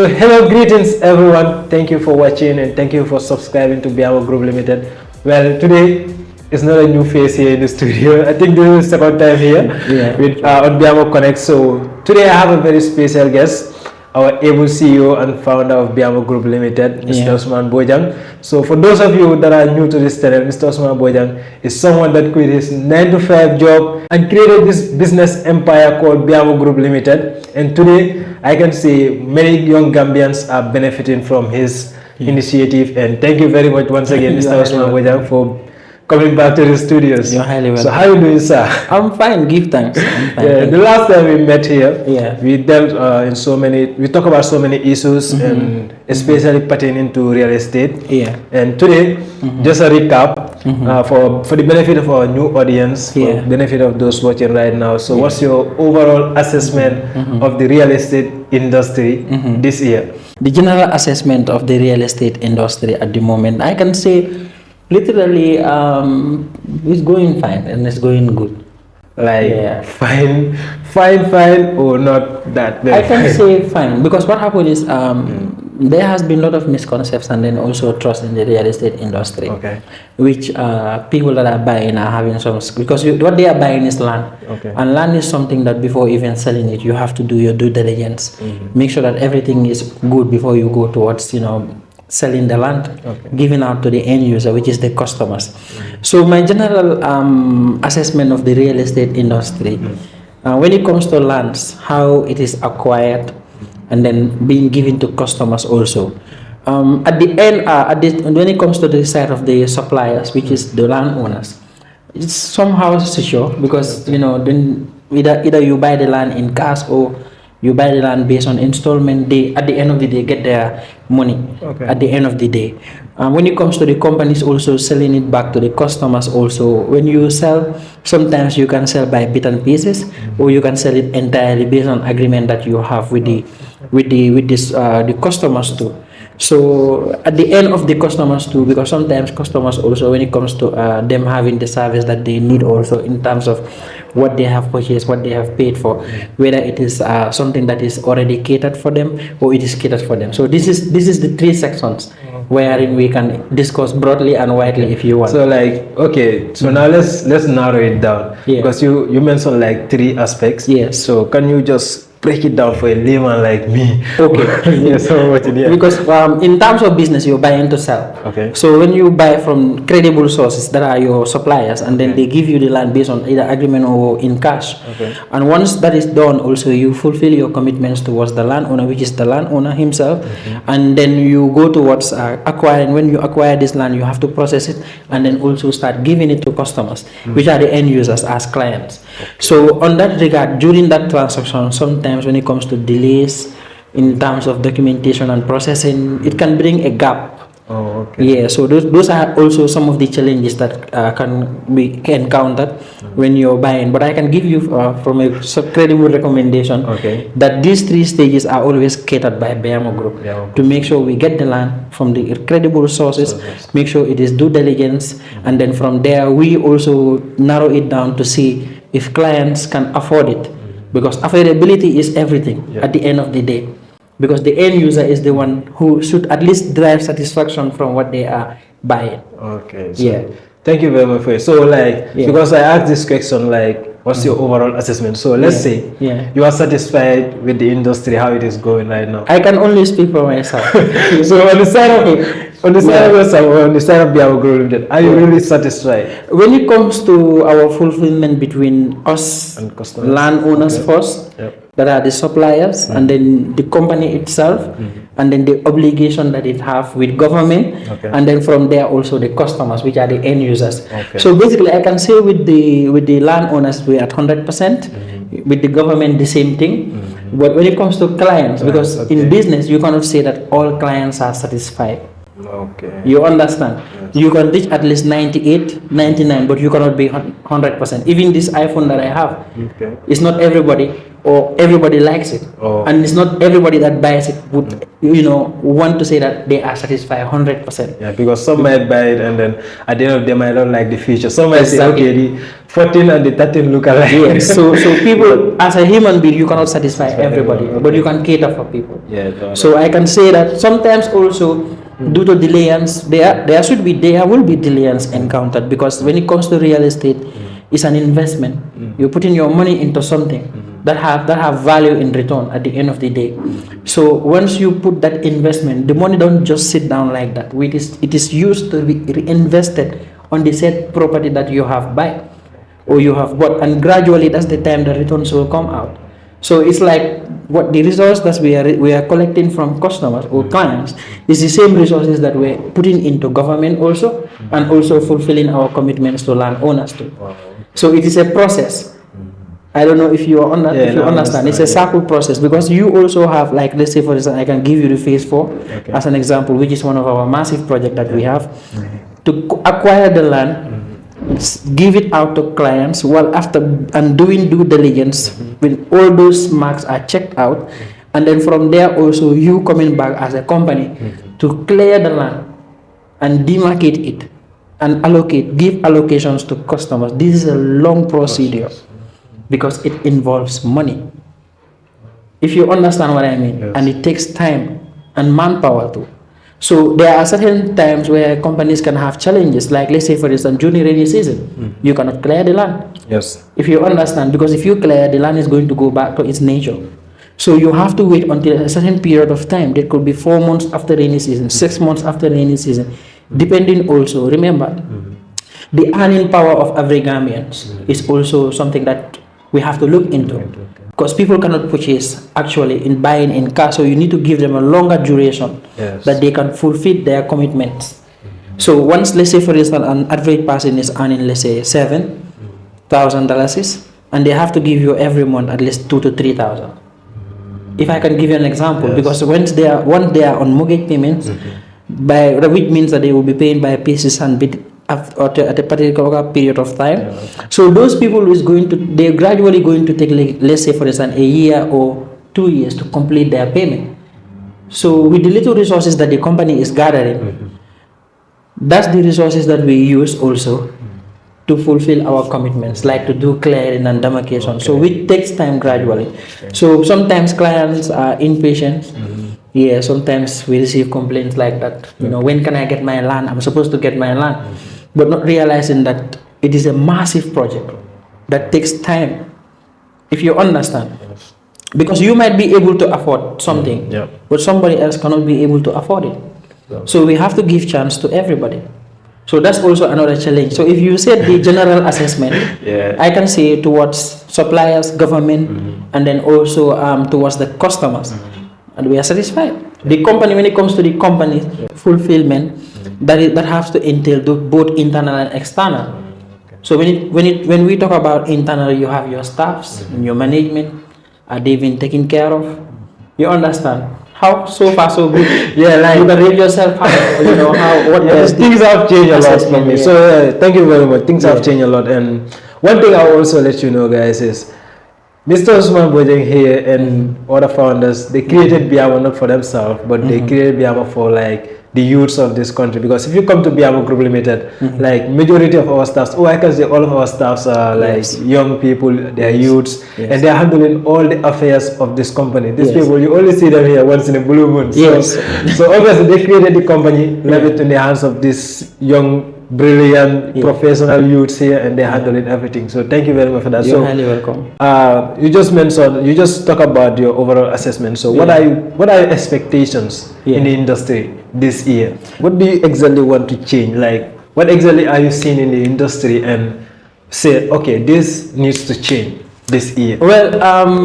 So hello, greetings everyone. Thank you for watching and thank you for subscribing to Biamo Group Limited. Well, today is not a new face here in the studio. I think this is the second time here with on Biamo Connect. So today I have a very special guest, our able CEO and founder of Biamo Group Limited, Mr. Usman Bojang. So for those of you that are new to this channel, Mr. Usman Bojang is someone that quit his 9-to-5 job and created this business empire called Biamo Group Limited. And today I can say many young Gambians are benefiting from his initiative. And thank you very much once again, Mr. Usman Bojang, for coming back to the studios. You're highly welcome. So how are you doing, sir? I'm fine. Give thanks. I'm fine. Yeah, the last time we met here, we dealt in so many. We talk about so many issues, and especially pertaining to real estate. And today, just a recap for the benefit of our new audience, for the benefit of those watching right now. So, what's your overall assessment of the real estate industry this year? The general assessment of the real estate industry at the moment, I can say, literally, it's going fine and it's going good. Like fine, or not that very I can say fine, because what happened is there has been a lot of misconceptions and then also trust in the real estate industry, which people that are buying are having some, because what they are buying is land, and land is something that before even selling it, you have to do your due diligence, make sure that everything is good before you go towards, selling the land, giving out to the end user, which is the customers. So my general assessment of the real estate industry, when it comes to lands, how it is acquired and then being given to customers also. At the end, when it comes to the side of the suppliers, which is the landowners, it's somehow secure, because then either you buy the land in cash or you buy the land based on installment. They at the end of the day get their money at the end of the day. When it comes to the companies also selling it back to the customers also, when you sell, sometimes you can sell by bit and pieces, or you can sell it entirely based on agreement that you have with the customers too. So at the end of the customers too, because sometimes customers also, when it comes to them having the service that they need also in terms of what they have purchased, what they have paid for, whether it is something that is already catered for them or it is catered for them. So this is the three sections wherein we can discuss broadly and widely if you want. So so now let's narrow it down, because you mentioned like three aspects. So can you just break it down for a layman like me? Because in terms of business, you're buying to sell. So when you buy from credible sources that are your suppliers, and then they give you the land based on either agreement or in cash, and once that is done, also you fulfill your commitments towards the landowner, which is the landowner himself, and then you go towards acquiring. When you acquire this land, you have to process it and then also start giving it to customers, which are the end users as clients. So on that regard, during that transaction, sometimes when it comes to delays in terms of documentation and processing, it can bring a gap. So those are also some of the challenges that can be encountered when you're buying. But I can give you from a credible recommendation that these three stages are always catered by Biamo Group to make sure we get the land from the credible sources, make sure it is due diligence, and then from there we also narrow it down to see if clients can afford it, because affordability is everything at the end of the day, because the end user is the one who should at least derive satisfaction from what they are buying. Thank you very much for it. So because I asked this question, what's your overall assessment? So let's say you are satisfied with the industry, how it is going right now. I can only speak for myself. So on the side of Biamo Group Limited, are you really satisfied? When it comes to our fulfillment between us and landowners first, that are the suppliers, and then the company itself, and then the obligation that it have with government, and then from there also the customers, which are the end users. So basically, I can say with the landowners we are at 100%, with the government the same thing. But when it comes to clients, because in business you cannot say that all clients are satisfied. Okay. You understand? Yes. You can reach at least 98, 99, but you cannot be 100%. Even this iPhone that I have, it's not everybody or everybody likes it. And it's not everybody that buys it would, want to say that they are satisfied 100%. Yeah, because some might buy it and then at the end of the day might not like the feature. Some might say, okay, the 14 and the 13 look alike. Yes. So people, as a human being, you cannot satisfy everybody, but you can cater for people. Yeah. So I can say that sometimes also due to delays, there will be delays encountered, because when it comes to real estate, it's an investment. You're putting your money into something that have value in return at the end of the day. So once you put that investment, the money don't just sit down like that. It is used to be reinvested on the said property that you have buy or you have bought, and gradually that's the time the returns will come out. So it's like what the resource that we are collecting from customers or clients is the same resources that we're putting into government also, and also fulfilling our commitments to landowners too. So it is a process. I don't know if you understand. It's a circle process, because you also have, like, let's say for instance, I can give you the phase 4 as an example, which is one of our massive projects that we have to acquire the land. Give it out to clients, while after and doing due diligence, when all those marks are checked out, and then from there also you coming back as a company to clear the land and demarcate it and give allocations to customers. This is a long procedure because it involves money, if you understand what I mean. And it takes time and manpower too. So there are certain times where companies can have challenges, like let's say for instance during rainy season, you cannot clear the land. Yes. If you understand, because if you clear, the land is going to go back to its nature. So you have to wait until a certain period of time. That could be 4 months after rainy season, 6 months after rainy season, depending also. Remember, the earning power of every Gambians is also something that we have to look into. Because people cannot purchase actually in buying in cash, so you need to give them a longer duration that they can fulfill their commitments. So once, let's say for instance, an average person is earning, let's say $7,000, and they have to give you every month at least $2,000 to $3,000. If I can give you an example, because once they are on mortgage payments, which means that they will be paying by pieces and bit at a particular period of time. So those people they're gradually going to take, like, let's say for instance, a year or 2 years to complete their payment. So with the little resources that the company is gathering, that's the resources that we use also to fulfill our commitments, like to do clearing and demarcation. So it takes time gradually. So sometimes clients are impatient. Sometimes we receive complaints like that. When can I get my land? I'm supposed to get my land. But not realizing that it is a massive project that takes time, if you understand. Because you might be able to afford something, but somebody else cannot be able to afford it. So we have to give chance to everybody. So that's also another challenge. So if you said the general assessment, I can say towards suppliers, government, and then also towards the customers, and we are satisfied. The company, when it comes to the company fulfillment, that has to entail both internal and external. So when we talk about internal, you have your staffs, your management. Are they being taken care of? You understand? How so far so good? Like you can rate yourself how things have changed a lot for me. So thank you very much. Things have changed a lot, and one thing I'll also let you know, guys, is Mr. Usman Bojang here and other founders, they created Biamo not for themselves, but they created Biamo for like the youths of this country. Because if you come to Biamo Group Limited, like majority of our staffs, I can say all of our staffs are like young people, they are youths, and they are handling all the affairs of this company. These people, you only see them here once in a blue moon. So obviously they created the company, left it in the hands of this young, brilliant, professional youths here, and they're handling everything. So thank you very much for that. You're highly welcome. You just talk about your overall assessment. So what are your expectations in the industry this year? What do you exactly want to change? Like, what exactly are you seeing in the industry and say, okay, this needs to change this year? Well,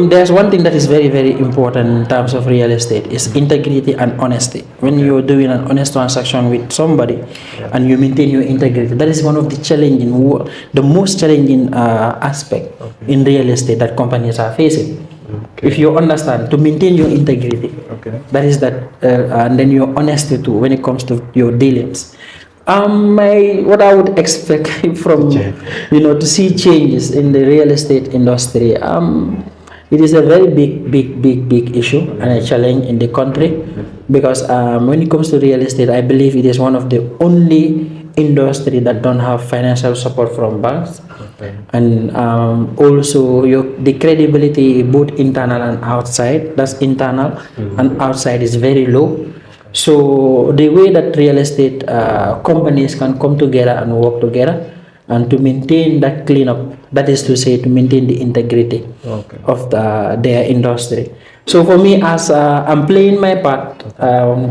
there's one thing that is very, very important in terms of real estate is integrity and honesty. When you're doing an honest transaction with somebody and you maintain your integrity, that is one of the most challenging aspect in real estate that companies are facing. If you understand, to maintain your integrity, that is that, and then your honesty too when it comes to your dealings. What I would expect from to see changes in the real estate industry. It is a very big issue and a challenge in the country, because when it comes to real estate, I believe it is one of the only industry that don't have financial support from banks. And also the credibility, both internal and outside, that's internal and outside, is very low. So the way that real estate companies can come together and work together and to maintain that cleanup, that is to say, to maintain the integrity of their industry. So for me, as I'm playing my part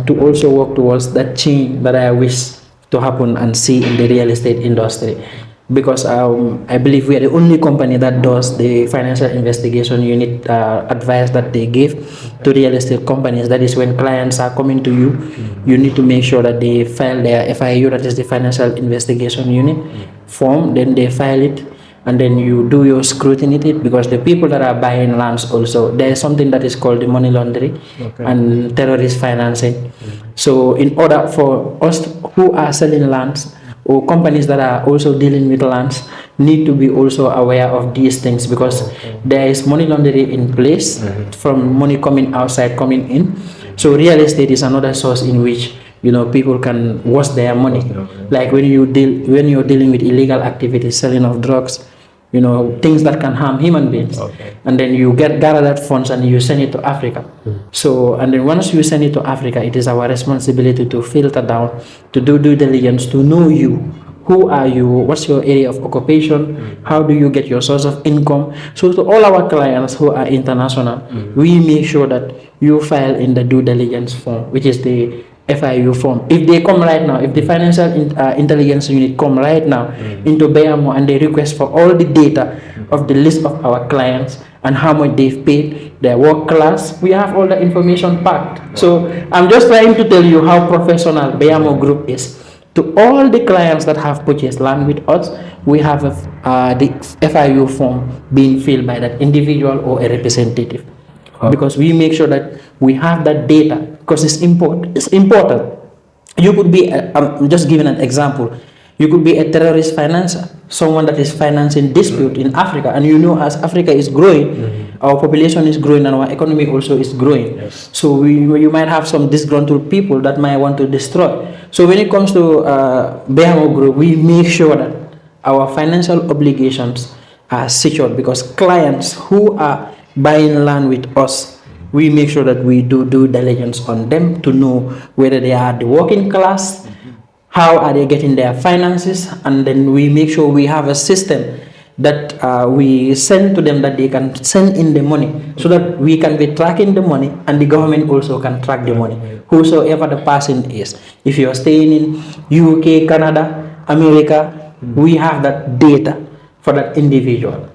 to also work towards that change that I wish to happen and see in the real estate industry, because I believe we are the only company that does the financial investigation unit advice that they give to real estate companies. That is, when clients are coming to you, you need to make sure that they file their FIU, that is the financial investigation unit form, then they file it, and then you do your scrutiny, because the people that are buying lands also, there is something that is called the money laundering and terrorist financing. So in order for us who are selling lands, or companies that are also dealing with lands, need to be also aware of these things, because there is money laundering in place from money coming outside, coming in. So real estate is another source in which people can wash their money. Like when you're dealing with illegal activities, selling of drugs, things that can harm human beings, and then you gather that funds and you send it to Africa. So, and then once you send it to Africa, it is our responsibility to filter down, to do due diligence, to know you. Who are you? What's your area of occupation? How do you get your source of income? So to all our clients who are international, we make sure that you file in the due diligence form, which is the FIU form. If they come right now, if the financial intelligence unit come right now into Biamo and they request for all the data of the list of our clients and how much they've paid, their work class, we have all the information packed. So I'm just trying to tell you how professional Biamo Group is. To all the clients that have purchased land with us, we have the FIU form being filled by that individual or a representative. Because we make sure that we have that data, because it's important. You could be, I'm just giving an example. You could be a terrorist financer, someone that is financing dispute in Africa, and as Africa is growing, our population is growing and our economy also is growing. So you might have some disgruntled people that might want to destroy. So when it comes to Biamo Group, we make sure that our financial obligations are secured, because clients who are buying land with us, we make sure that we do due diligence on them to know whether they are the working class, how are they getting their finances, and then we make sure we have a system that we send to them, that they can send in the money, so that we can be tracking the money and the government also can track the money, whosoever the person is. If you are staying in UK, Canada, America, we have that data for that individual.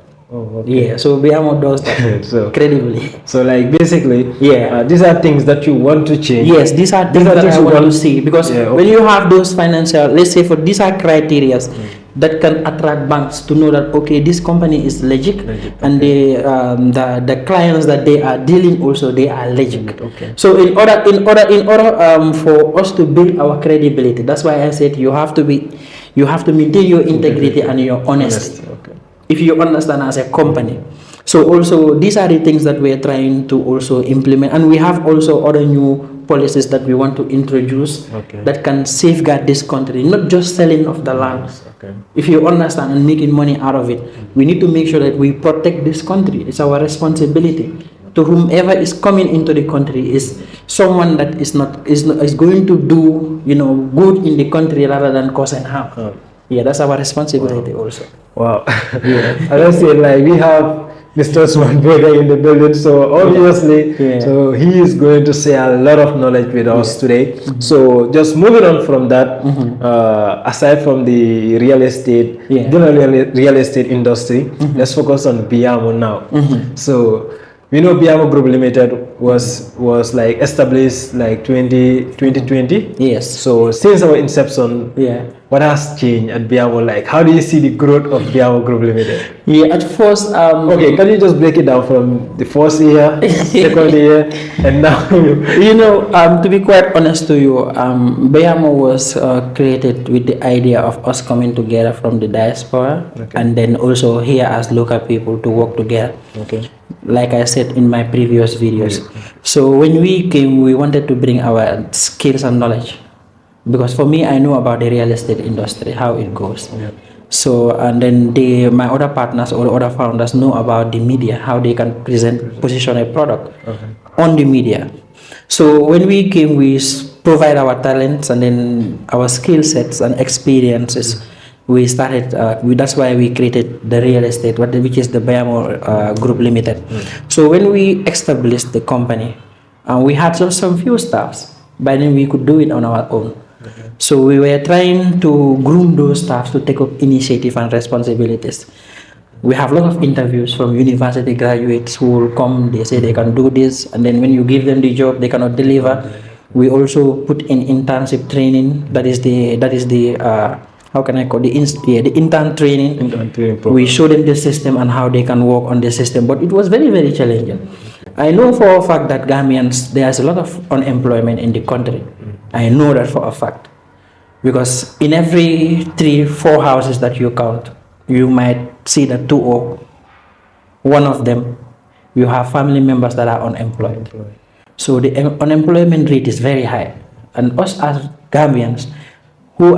Yeah, so Biamo does that so credibly. So like basically, these are things that you want to change. Yes, these are things that I want to see, because when you have those financial, let's say for these are criteria that can attract banks to know that this company is legit, and the clients that they are dealing also, they are legit. So in order for us to build our credibility, that's why I said you have to maintain your integrity and your honesty. If you understand, as a company. So also these are the things that we are trying to also implement, and we have also other new policies that we want to introduce that can safeguard this country, not just selling of the land. If you understand, and making money out of it, we need to make sure that we protect this country. It's our responsibility. To whomever is coming into the country is someone that is going to do good in the country rather than cause and harm. Yeah, that's our responsibility also. Wow. As I said, like, we have Mr. Swanberger in the building, so obviously, so he is going to share a lot of knowledge with us today. So just moving on from that, aside from the real estate, real estate industry, let's focus on Biamo now. So we know Biamo Group Limited was like established like 2020. Yes. So since our inception, what has changed at Biamo? Like, how do you see the growth of Biamo Group Limited? Yeah, at first, okay, can you just break it down from the first year, second year, and now? To be quite honest to you, Biamo was created with the idea of us coming together from the diaspora, and then also here as local people to work together. Okay. Like I said in my previous videos. So when we came, we wanted to bring our skills and knowledge, because for me, I know about the real estate industry, how it goes. So, and then my other partners or other founders know about the media, how they can position a product on the media. So when we came, we provide our talents and then our skill sets and experiences. We started, that's why we created the real estate, which is the Biamo Group Limited. So when we established the company, we had some few staffs, but then we could do it on our own. So we were trying to groom those staffs to take up initiative and responsibilities. We have a lot of interviews from university graduates who will come, they say they can do this, and then when you give them the job, they cannot deliver. We also put in internship training, that is the how can I call the intern training. We show them the system and how they can work on the system, but it was very, very challenging. I know for a fact that Gambians, there's a lot of unemployment in the country. I know that for a fact, because in every 3-4 houses that you count, you might see that 2 or 1 of them, you have family members that are unemployed. So the unemployment rate is very high, and us as Gambians who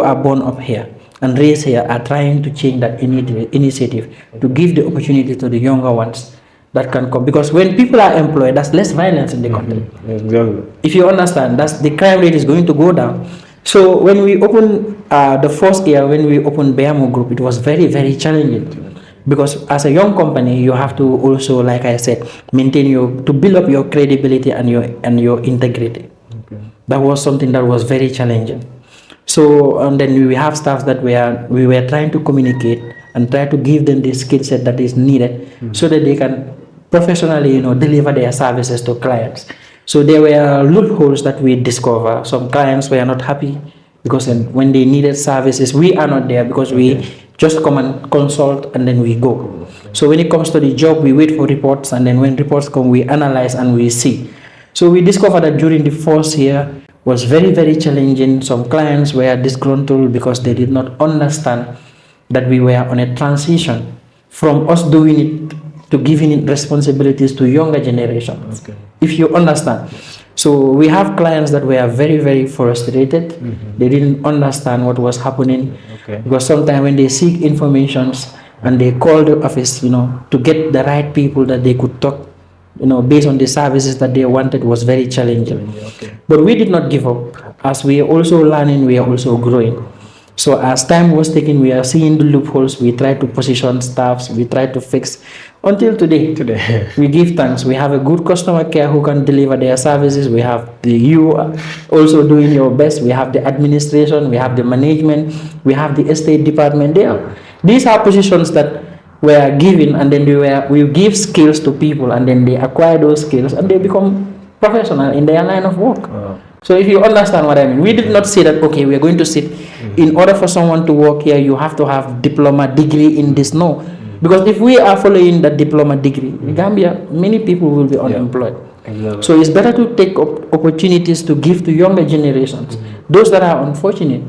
are born up here and raised here are trying to change that initiative to give the opportunity to the younger ones that can come, because when people are employed, that's less violence in the country. If you understand, that's the crime rate is going to go down. So when we opened the first year, when we opened Biamo Group, it was very, very challenging, because as a young company, you have to also, like I said, to build up your credibility and your integrity. That was something that was very challenging. So, and then we have staff that we were trying to communicate and try to give them the skill set that is needed so that they can professionally, deliver their services to clients. So there were loopholes that we discovered. Some clients were not happy because when they needed services, we are not there, because we just come and consult and then we go. So when it comes to the job, we wait for reports, and then when reports come, we analyze and we see. So we discovered that during the first year was very, very challenging. Some clients were disgruntled because they did not understand that we were on a transition from us doing it to giving it responsibilities to younger generations. If you understand. So we have clients that were very, very frustrated. They didn't understand what was happening, because sometimes when they seek information and they call the office, to get the right people that they could talk, based on the services that they wanted, was very challenging. But we did not give up. As we are also learning, we are also growing. So as time was taken, we are seeing the loopholes. We try to position staffs. We try to fix until today. We give thanks. We have a good customer care who can deliver their services. We have you also doing your best. We have the administration. We have the management. We have the estate department there. These are positions that were given, and then we give skills to people, and then they acquire those skills and they become professional in their line of work. So if you understand what I mean, we did not say that, okay, we are going to sit. In order for someone to work here, you have to have diploma degree in this. No. Because if we are following that diploma degree, in Gambia, many people will be unemployed. So it's better to take opportunities to give to younger generations, those that are unfortunate,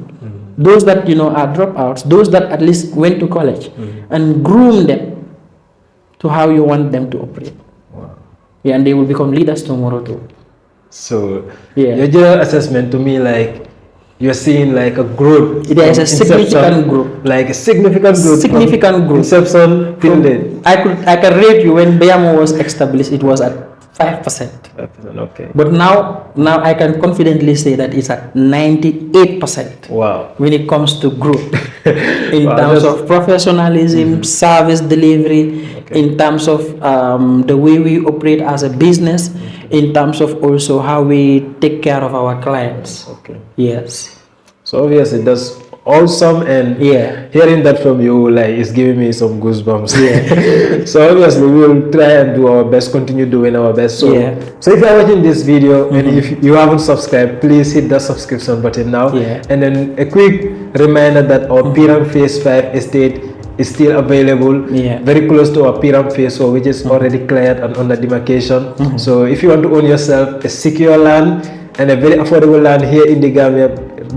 those that, are dropouts, those that at least went to college, and groom them to how you want them to operate. And they will become leaders tomorrow too. So your general assessment to me, like, you're seeing like a growth. There is a significant growth. Like a significant growth. Significant growth. Inception till date. I can rate you when Biamo was established, it was at 5%. 5%, okay. But now I can confidently say that it's at 98%. Wow. When it comes to growth, in terms of professionalism, service delivery, in terms of the way we operate as a business, in terms of also how we take care of our clients. Yes. So obviously, does awesome, and hearing that from you like is giving me some goosebumps. So obviously we will try and do our best, continue doing our best. So so if you are watching this video and if you haven't subscribed, please hit the subscription button now. And then a quick reminder that our Pirang Phase 5 estate is still available, very close to our Pirang Phase 4, which is already cleared and under demarcation. So if you want to own yourself a secure land and a very affordable land here in the Gambia,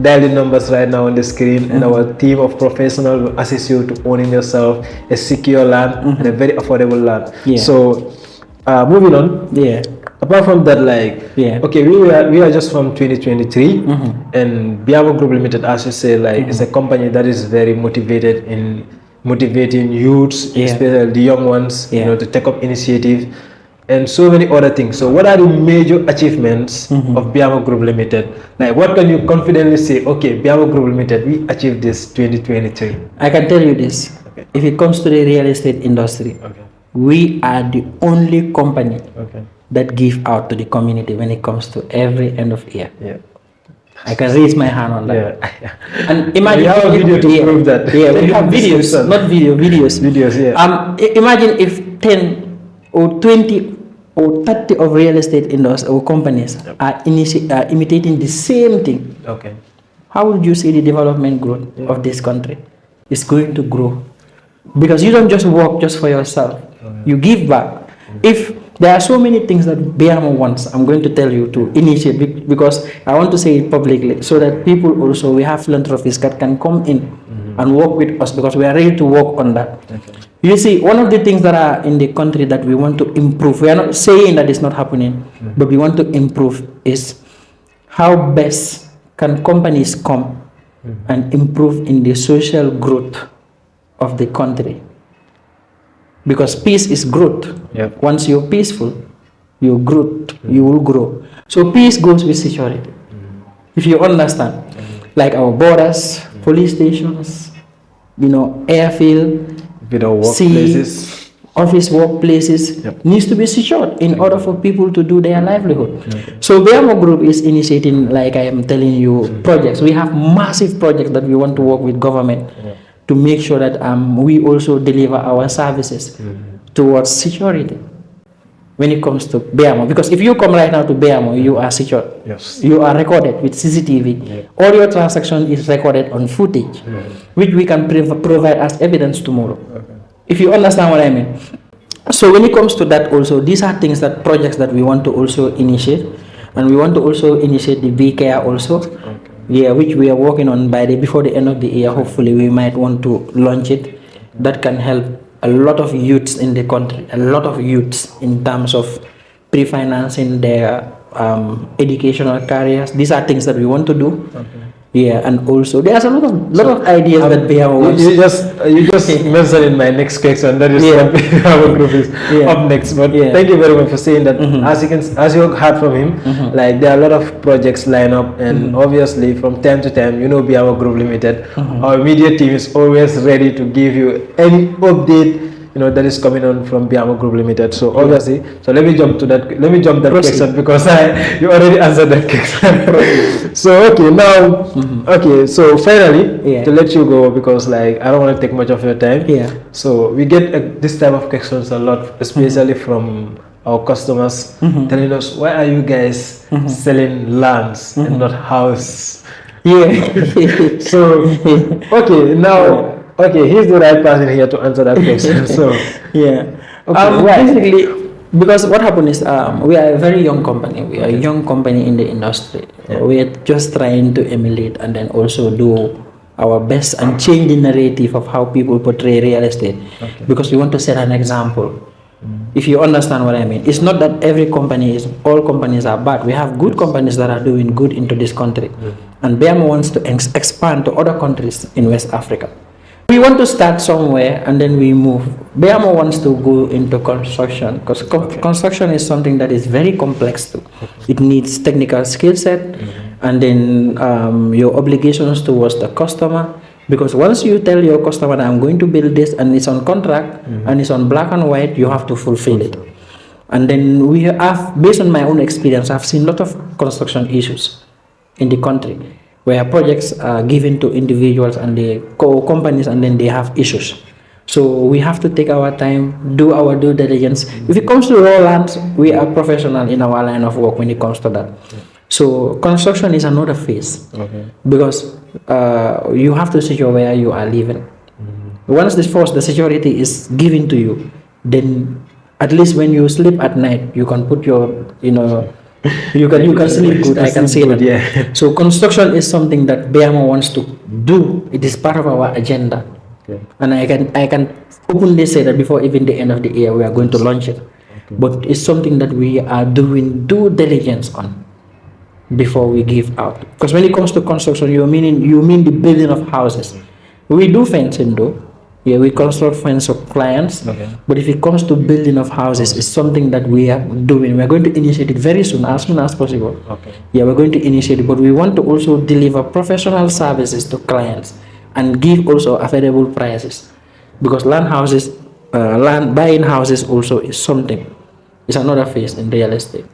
dial the numbers right now on the screen, and our team of professionals will assist you to owning yourself a secure land and a very affordable land. So moving on, apart from that, like okay, we are just from 2023, and Biamo Group Limited, as you say, like it's a company that is very motivated in motivating youths, especially the young ones, you know, to take up initiative and so many other things. So what are the major achievements of Biamo Group Limited? Like what can you confidently say, okay, Biamo Group Limited, we achieved this 2023? I can tell you this. If it comes to the real estate industry, we are the only company that give out to the community when it comes to every end of year. I can raise my hand on that. And imagine we have a video to prove that. We have videos, not videos. Imagine if 10 or 20 or 30 of real estate industry or companies are imitating the same thing. How would you see the development growth of this country? It's going to grow because you don't just work just for yourself. You give back. If there are so many things that Biamo wants, I'm going to tell you to initiate, because I want to say it publicly so that people also, we have philanthropists that can come in and work with us, because we are ready to work on that. You see, one of the things that are in the country that we want to improve, we are not saying that it's not happening, but we want to improve, is how best can companies come and improve in the social growth of the country. Because peace is growth. Once you're peaceful, you will grow. So peace goes with security. If you understand, like our borders, police stations, you know, airfield, workplaces, office workplaces needs to be secured in order for people to do their livelihood. So Biamo Group is initiating, like I am telling you, projects. We have massive projects that we want to work with government to make sure that we also deliver our services towards security when it comes to Biamo. Because if you come right now to Biamo, you are secure. You are recorded with CCTV. All your transaction is recorded on footage, which we can provide as evidence tomorrow. If you understand what I mean. So when it comes to that also, these are things that projects that we want to also initiate. And we want to also initiate the V-Care also. Which we are working on before the end of the year. Hopefully we might want to launch it. That can help a lot of youths in the country, a lot of youths in terms of pre-financing their educational careers. These are things that we want to do. And also there's a lot of ideas that Biamo wants. You just mentioned in my next question, that is what Biamo Group is up next. But thank you very much for saying that. As you heard from him, like there are a lot of projects line up, and obviously from time to time, you know, Biamo Group Limited, our media team is always ready to give you any update, you know, that is coming on from Biamo Group Limited. So obviously, so let me jump that question, because you already answered that question. So okay, now okay, so finally, to let you go, because like I don't want to take much of your time. So we get this type of questions a lot, especially from our customers, telling us, why are you guys selling lands and not houses? So okay, now okay, he's the right person here to answer that question. So basically, because what happened is we are a very young company. We are a young company in the industry. We are just trying to emulate and then also do our best and change the narrative of how people portray real estate, because we want to set an example. If you understand what I mean, it's not that all companies are bad. We have good companies that are doing good into this country, and Biamo wants to expand to other countries in West Africa. We want to start somewhere and then we move. Biamo wants to go into construction, because construction is something that is very complex too. It needs technical skill set, and then your obligations towards the customer. Because once you tell your customer that I'm going to build this and it's on contract and it's on black and white, you have to fulfill it. And then based on my own experience, I've seen a lot of construction issues in the country. where projects are given to individuals and the companies, and then they have issues. So we have to take our time, do our due diligence. If it comes to raw lands, we are professional in our line of work when it comes to that. So construction is another phase, because you have to secure where you are living. Once the security is given to you, then at least when you sleep at night, you can put your, you can sleep good. I can say that. Yeah. So construction is something that Biamo wants to do. It is part of our agenda. And I can openly say that before even the end of the year we are going to launch it. But it's something that we are doing due diligence on before we give out. Because when it comes to construction, you mean the building of houses. We do fencing though. Yeah, we construct fence for clients. But if it comes to building of houses, it's something that we are doing. We are going to initiate it very soon as possible. Yeah, we're going to initiate it, but we want to also deliver professional services to clients and give also affordable prices, because buying houses also is something. It's another phase in real estate.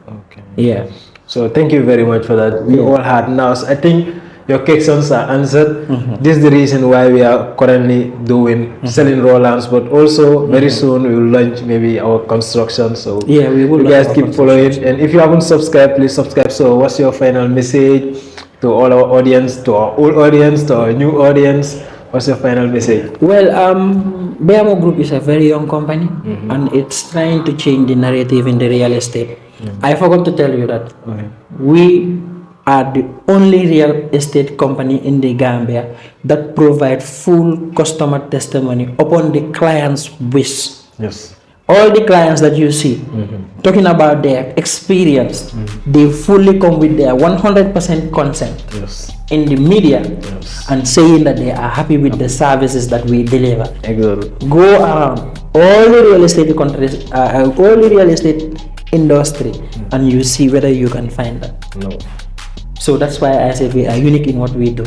Yeah. So thank you very much for that. We all had now. So I think your questions are answered. This is the reason why we are currently doing selling raw lands, but also very soon we will launch maybe our construction. So yeah, we will. You guys keep following, and if you haven't subscribed, please subscribe. So what's your final message to all our audience, to our old audience, to our new audience? What's your final message? Well, Biamo Group is a very young company, and it's trying to change the narrative in the real estate. I forgot to tell you that we are the only real estate company in the Gambia that provide full customer testimony upon the client's wish. Yes. All the clients that you see talking about their experience, they fully come with their 100% consent in the media and saying that they are happy with the services that we deliver. Go around all the real estate countries, all the real estate industry, and you see whether you can find that. So that's why I said we are unique in what we do.